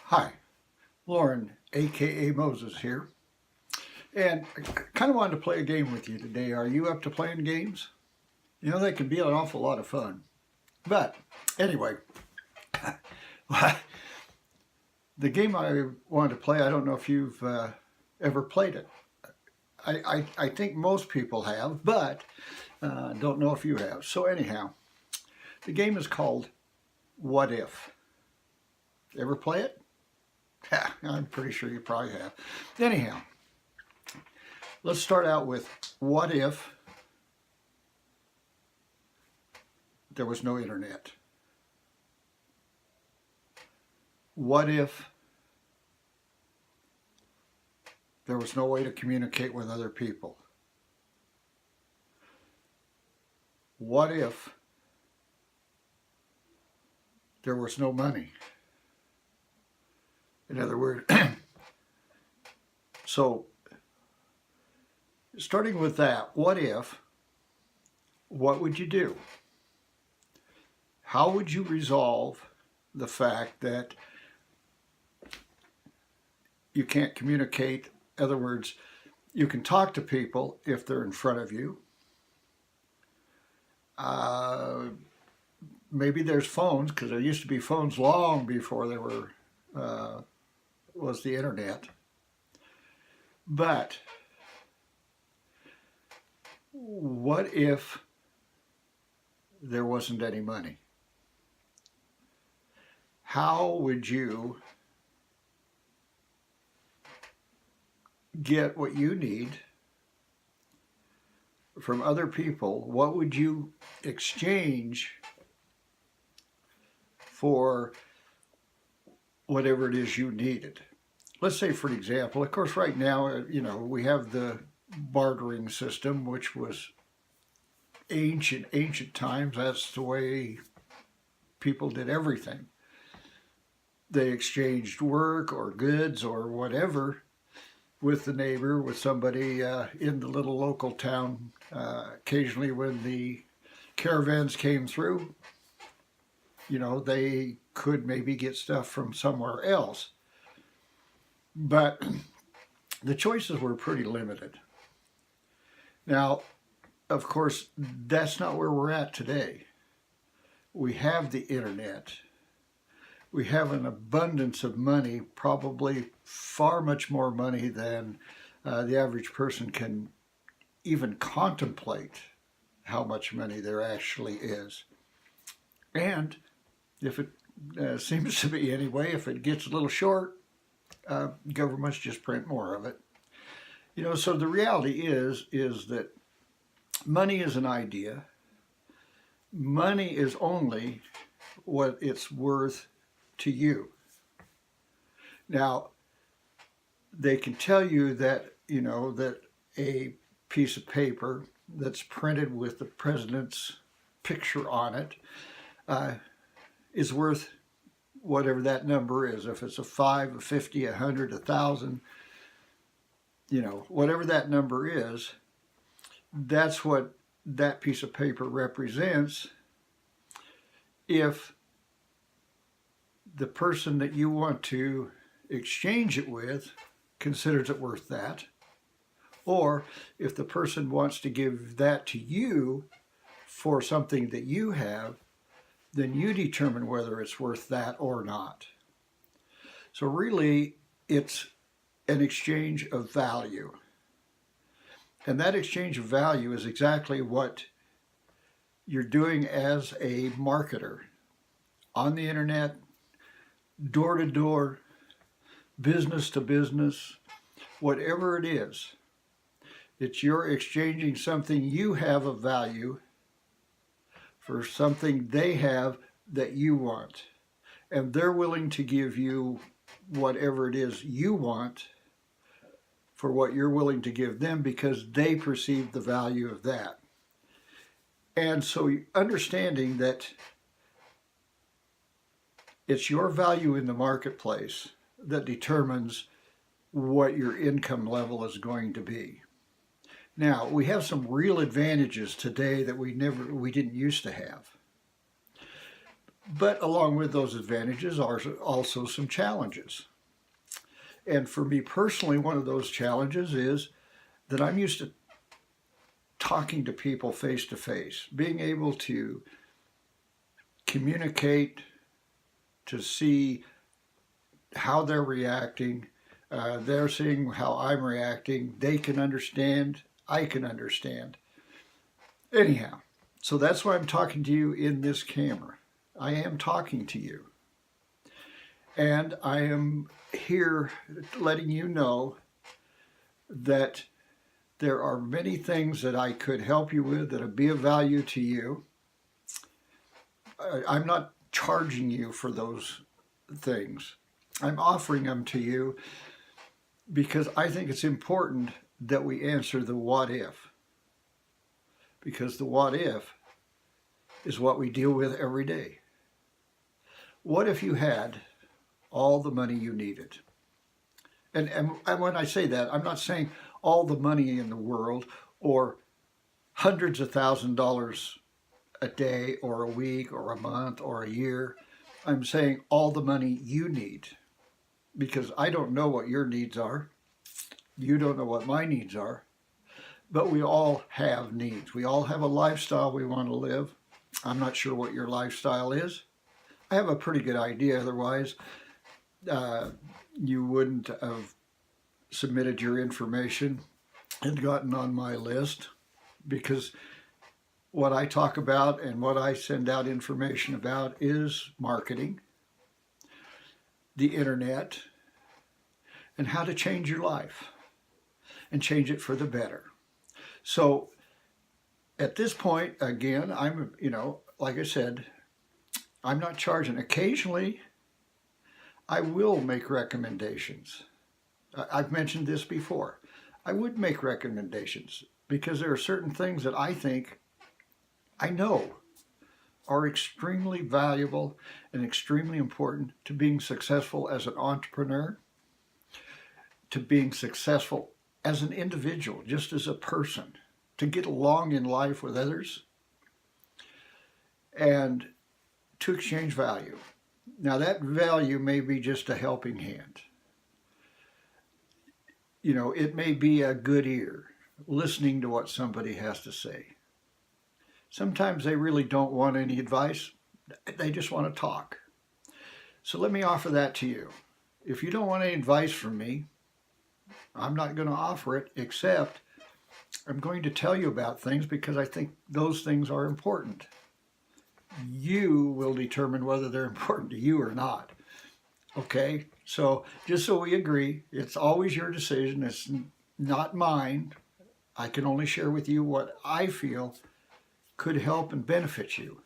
Hi, Lauren, aka Moses here, and I kind of wanted to play a game with you today. Are you up to playing games? You know, they can be an awful lot of fun. But anyway, the game I wanted to play, I don't know if you've ever played it. I think most people have, but don't know if you have. So anyhow, the game is called What If. Ever play it? I'm pretty sure you probably have. Anyhow, let's start out with what if there was no internet? What if there was no way to communicate with other people? What if there was no money? In other words, so starting with that, what if, what would you do? How would you resolve the fact that you can't communicate? In other words, you can talk to people if they're in front of you. Maybe there's phones, because there used to be phones long before there was the internet. But what if there wasn't any money? How would you get what you need from other people? What would you exchange for whatever it is you needed? Let's say, for example, of course, right now, we have the bartering system, which was ancient times. That's the way people did everything. They exchanged work or goods or whatever with the neighbor, with somebody in the little local town. Occasionally when the caravans came through, they could maybe get stuff from somewhere else. But the choices were pretty limited. Now, of course, that's not where we're at today. We have the internet. We have an abundance of money, probably far much more money than the average person can even contemplate how much money there actually is. And if it seems to be anyway, if it gets a little short, governments just print more of it. So the reality is that money is an idea. Money is only what it's worth to you. Now, they can tell you that, that a piece of paper that's printed with the president's picture on it is worth whatever that number is. If it's a 5, a 50, 100, 1,000, whatever that number is, that's what that piece of paper represents. If the person that you want to exchange it with considers it worth that, or if the person wants to give that to you for something that you have, then you determine whether it's worth that or not. So really, it's an exchange of value. And that exchange of value is exactly what you're doing as a marketer on the internet, door to door, business to business, whatever it is. It's you're exchanging something you have of value for something they have that you want. And they're willing to give you whatever it is you want for what you're willing to give them because they perceive the value of that. And so understanding that it's your value in the marketplace that determines what your income level is going to be. Now, we have some real advantages today that we didn't used to have. But along with those advantages are also some challenges. And for me personally, one of those challenges is that I'm used to talking to people face to face, being able to communicate, to see how they're reacting. They're seeing how I'm reacting. They can understand. I can understand. Anyhow, so that's why I'm talking to you in this camera. I am talking to you. And I am here letting you know that there are many things that I could help you with that would be of value to you. I'm not charging you for those things. I'm offering them to you because I think it's important that we answer the what if. Because the what if is what we deal with every day. What if you had all the money you needed? And when I say that, I'm not saying all the money in the world or hundreds of $1,000s a day or a week or a month or a year. I'm saying all the money you need, because I don't know what your needs are. You don't know what my needs are, but we all have needs. We all have a lifestyle we want to live. I'm not sure what your lifestyle is. I have a pretty good idea. Otherwise, you wouldn't have submitted your information and gotten on my list, because what I talk about and what I send out information about is marketing, the internet, and how to change your life and change it for the better. So at this point, again, I'm, like I said, I'm not charging. Occasionally, I will make recommendations. I've mentioned this before. I would make recommendations because there are certain things that I know are extremely valuable and extremely important to being successful as an entrepreneur, to being successful as an individual, just as a person, to get along in life with others, and to exchange value. Now, that value may be just a helping hand. It may be a good ear, listening to what somebody has to say. Sometimes they really don't want any advice. They just want to talk. So let me offer that to you. If you don't want any advice from me, I'm not going to offer it, except I'm going to tell you about things because I think those things are important. You will determine whether they're important to you or not. Okay? So just so we agree, it's always your decision. It's not mine. I can only share with you what I feel could help and benefit you.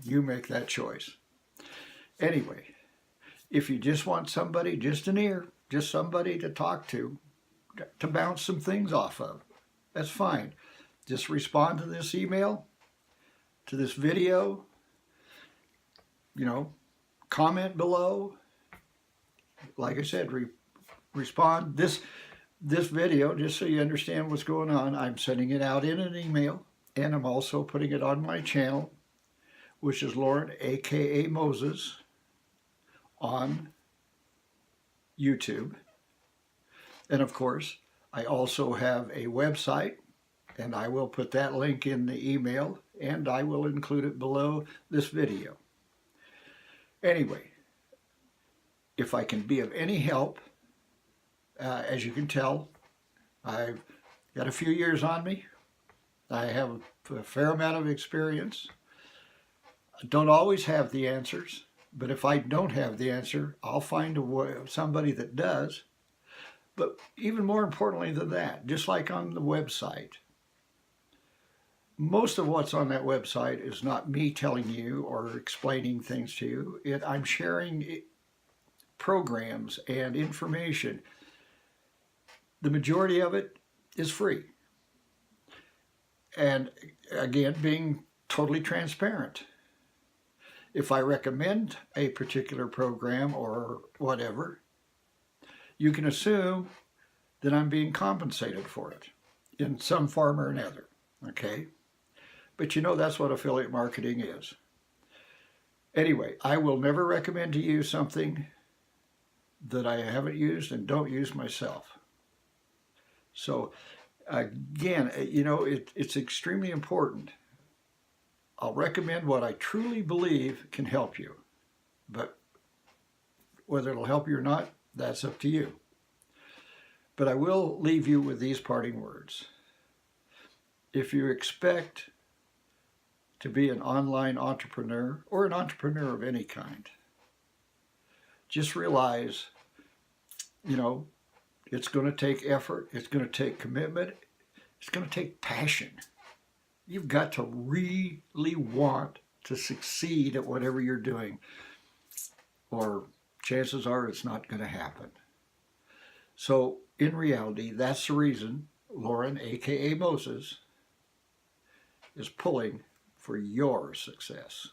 You make that choice. Anyway, if you just want somebody, just an ear, just somebody to talk to bounce some things off of, that's fine. Just respond to this email, to this video, comment below. Like I said, respond. This video, just so you understand what's going on, I'm sending it out in an email, and I'm also putting it on my channel, which is Lauren, aka Moses, on YouTube. And of course, I also have a website, and I will put that link in the email, and I will include it below this video. Anyway, if I can be of any help, as you can tell, I've got a few years on me. I have a fair amount of experience. I don't always have the answers, but if I don't have the answer, I'll find somebody that does. But even more importantly than that, just like on the website, most of what's on that website is not me telling you or explaining things to you. I'm sharing programs and information. The majority of it is free. And again, being totally transparent. If I recommend a particular program or whatever, you can assume that I'm being compensated for it in some form or another, okay? But that's what affiliate marketing is. Anyway, I will never recommend to you something that I haven't used and don't use myself. So again, it's extremely important. I'll recommend what I truly believe can help you, but whether it'll help you or not, that's up to you. But I will leave you with these parting words. If you expect to be an online entrepreneur or an entrepreneur of any kind, just realize, it's going to take effort, it's going to take commitment, it's going to take passion. You've got to really want to succeed at whatever you're doing, or chances are it's not going to happen. So in reality, that's the reason Lauren, aka Moses, is pulling for your success.